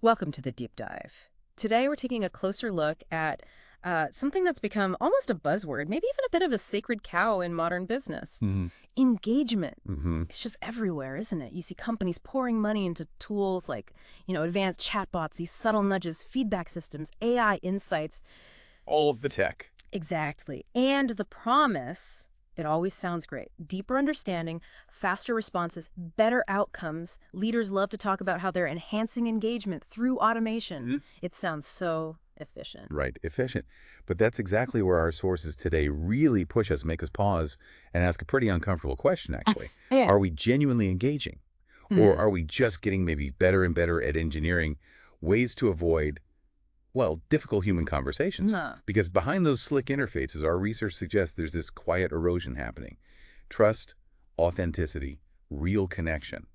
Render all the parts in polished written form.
Welcome to the deep dive. Today we're taking a closer look at something that's become almost a buzzword, maybe even a bit of a sacred cow in modern business. Hmm. Engagement. Hmm. It's just everywhere, isn't it? You see companies pouring money into tools like, advanced chatbots, these subtle nudges, feedback systems, AI insights. All of the tech. Exactly. And the promise, it always sounds great. Deeper understanding, faster responses, better outcomes. Leaders love to talk about how they're enhancing engagement through automation. Mhm. It sounds so efficient. Right, efficient. But that's exactly where our sources today really push us, make us pause, and ask a pretty uncomfortable question, actually. Yeah. Are we genuinely engaging? Or are we just getting maybe better and better at engineering ways to avoid, well, difficult human conversations? Nah. Because behind those slick interfaces, our research suggests there's this quiet erosion happening. Trust, authenticity, real connection.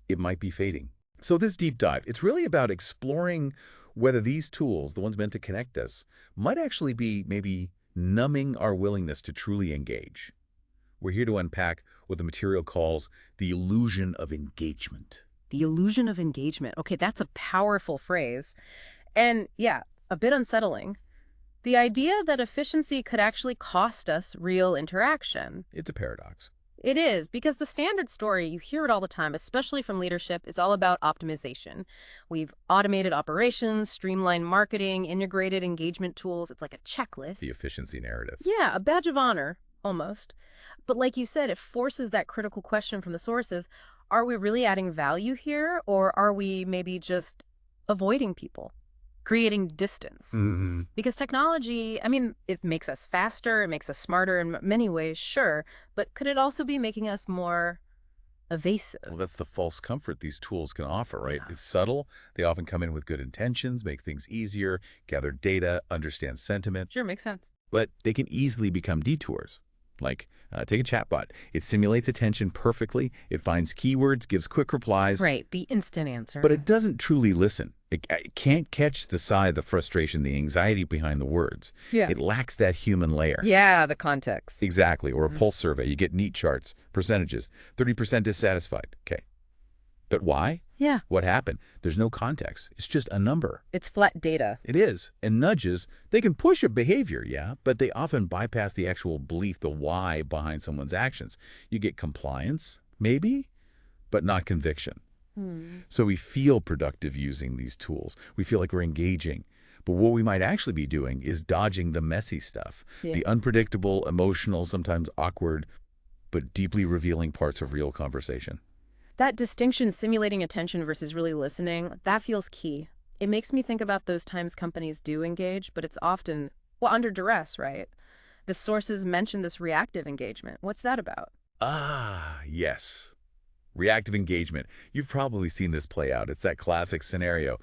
It might be fading. So this deep dive, it's really about exploring whether these tools, the ones meant to connect us, might actually be maybe numbing our willingness to truly engage. We're here to unpack what the material calls the illusion of engagement. The illusion of engagement. Okay, that's a powerful phrase. And yeah, a bit unsettling. The idea that efficiency could actually cost us real interaction. It's a paradox. It is, because the standard story, you hear it all the time, especially from leadership, is all about optimization. We've automated operations, streamlined marketing, integrated engagement tools. It's like a checklist. The efficiency narrative. Yeah, a badge of honor, almost. But like you said, it forces that critical question from the sources. Are we really adding value here, or are we maybe just avoiding people, creating distance? Hmm. Because technology, I mean, it makes us faster, it makes us smarter in many ways, sure, but could it also be making us more evasive? Well, that's the false comfort these tools can offer, right? Yeah. It's subtle. They often come in with good intentions, make things easier, gather data, understand sentiment. Sure, makes sense. But they can easily become detours. Like, take a chatbot. It simulates attention perfectly. It finds keywords, gives quick replies. Right, the instant answer. But it doesn't truly listen. It can't catch the sigh, the frustration, the anxiety behind the words. Yeah. It lacks that human layer. Yeah, the context. Exactly. Or a pulse survey. You get neat charts, percentages, 30% dissatisfied. Okay. But why? Yeah. What happened? There's no context. It's just a number. It's flat data. It is. And nudges, they can push a behavior, yeah, but they often bypass the actual belief, the why behind someone's actions. You get compliance, maybe, but not conviction. So we feel productive using these tools. We feel like we're engaging. But what we might actually be doing is dodging the messy stuff, Yeah. the unpredictable, emotional, sometimes awkward, but deeply revealing parts of real conversation. That distinction, simulating attention versus really listening, that feels key. It makes me think about those times companies do engage, but it's often, well, under duress, right? The sources mention this reactive engagement. What's that about? Ah, yes. Reactive engagement. You've probably seen this play out. It's that classic scenario.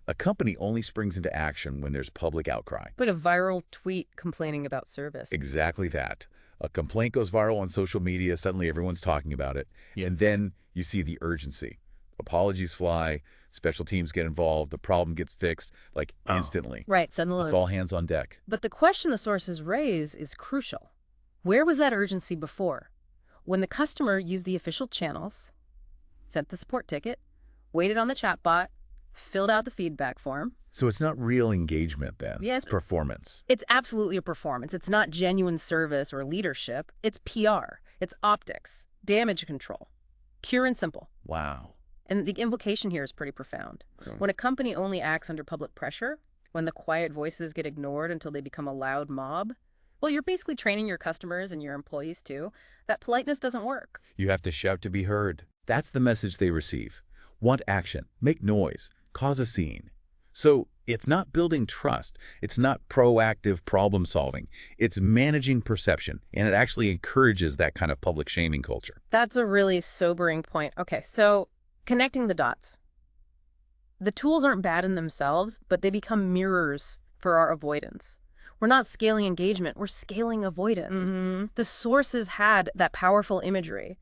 A company only springs into action when there's public outcry. Like a viral tweet complaining about service. Exactly that. A complaint goes viral on social media, suddenly everyone's talking about it. And then you see the urgency. Apologies fly, special teams get involved, the problem gets fixed, like instantly. Right, suddenly. It's all hands on deck. But the question the sources raise is crucial. Where was that urgency before? When the customer used the official channels, sent the support ticket, waited on the chatbot, filled out the feedback form. So it's not real engagement then. Yeah, It's performance. It's absolutely a performance. It's not genuine service or leadership. It's PR. It's optics, damage control. Pure and simple. Wow. And the implication here is pretty profound. When a company only acts under public pressure, when the quiet voices get ignored until they become a loud mob, well, you're basically training your customers and your employees too that politeness doesn't work. You have to shout to be heard. That's the message they receive. Want action, make noise, cause a scene. So it's not building trust. It's not proactive problem solving. It's managing perception, and it actually encourages that kind of public shaming culture. That's a really sobering point. Okay, so connecting the dots. The tools aren't bad in themselves, but they become mirrors for our avoidance. We're not scaling engagement, we're scaling avoidance. The sources had that powerful imagery.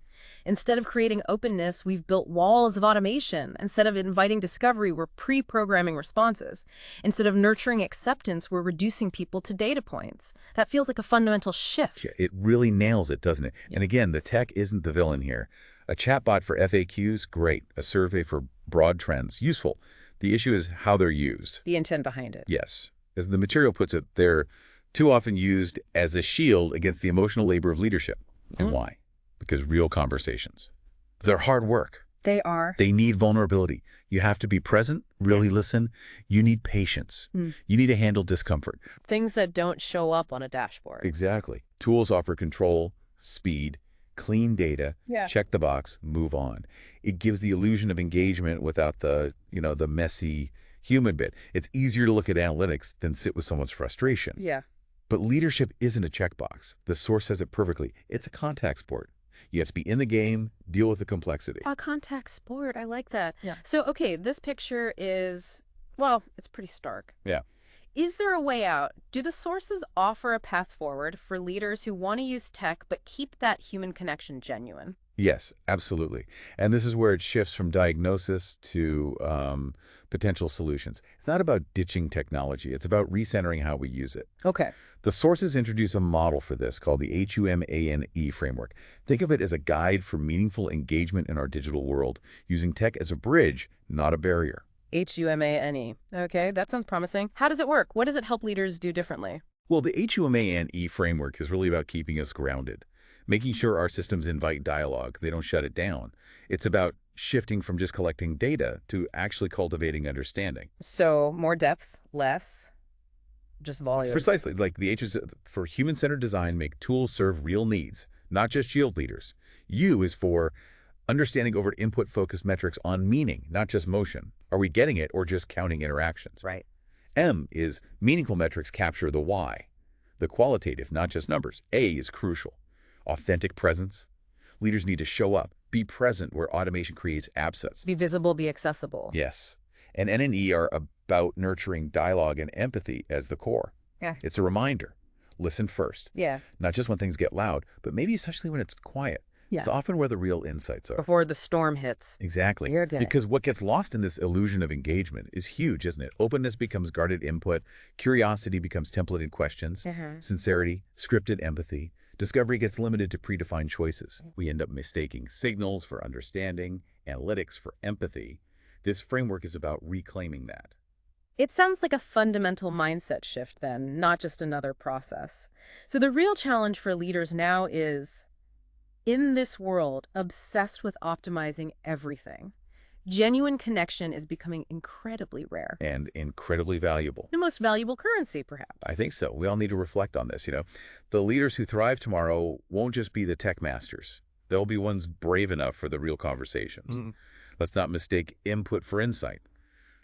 Instead of creating openness, we've built walls of automation. Instead of inviting discovery, we're pre-programming responses. Instead of nurturing acceptance, we're reducing people to data points. That feels like a fundamental shift. Yeah, it really nails it, doesn't it? And again, the tech isn't the villain here. A chatbot for FAQs, great. A survey for broad trends, useful. The issue is how they're used. The intent behind it. Yes. As the material puts it, they're too often used as a shield against the emotional labor of leadership. And why? Because real conversations. They're hard work. They are. They need vulnerability. You have to be present, really listen. You need patience. You need to handle discomfort. Things that don't show up on a dashboard. Exactly. Tools offer control, speed, clean data, check the box, move on. It gives the illusion of engagement without the, the messy human bit. It's easier to look at analytics than sit with someone's frustration. Yeah. But leadership isn't a checkbox. The source says it perfectly. It's a contact sport. You have to be in the game, deal with the complexity. A contact sport. I like that. Yeah. So, okay, this picture is, well, it's pretty stark. Yeah. Is there a way out? Do the sources offer a path forward for leaders who want to use tech but keep that human connection genuine? Yes, absolutely. And this is where it shifts from diagnosis to potential solutions. It's not about ditching technology. It's about recentering how we use it. Okay. The sources introduce a model for this called the H.U.M.A.N.E framework. Think of it as a guide for meaningful engagement in our digital world, using tech as a bridge, not a barrier. H.U.M.A.N.E. Okay, that sounds promising. How does it work? What does it help leaders do differently? Well, the H.U.M.A.N.E framework is really about keeping us grounded, making sure our systems invite dialogue, they don't shut it down. It's about shifting from just collecting data to actually cultivating understanding. So, more depth, less, just volume. Precisely. Like the H is for human-centered design, make tools serve real needs, not just shield leaders. U is for understanding over input-focused metrics on meaning, not just motion. Are we getting it or just counting interactions? Right. M is meaningful metrics capture the why, the qualitative, not just numbers. A is crucial. Authentic presence. Leaders need to show up, be present where automation creates absence. Be visible, be accessible. Yes. And N and E are about nurturing dialogue and empathy as the core. Yeah. It's a reminder. Listen first. Yeah. Not just when things get loud, but maybe especially when it's quiet. Yeah. It's often where the real insights are. Before the storm hits. Exactly. Your day. Because what gets lost in this illusion of engagement is huge, isn't it? Openness becomes guarded input. Curiosity becomes templated questions. Sincerity, scripted empathy. Discovery gets limited to predefined choices. We end up mistaking signals for understanding, analytics for empathy. This framework is about reclaiming that. It sounds like a fundamental mindset shift then, not just another process. So the real challenge for leaders now is, in this world obsessed with optimizing everything, genuine connection is becoming incredibly rare. And incredibly valuable. The most valuable currency, perhaps. I think so. We all need to reflect on this. The leaders who thrive tomorrow won't just be the tech masters. They'll be ones brave enough for the real conversations. Let's not mistake input for insight.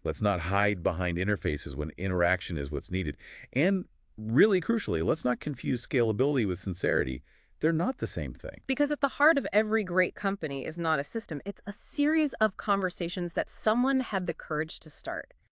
Let's not hide behind interfaces when interaction is what's needed. And really crucially, let's not confuse scalability with sincerity. They're not the same thing. Because at the heart of every great company is not a system. It's a series of conversations that someone had the courage to start.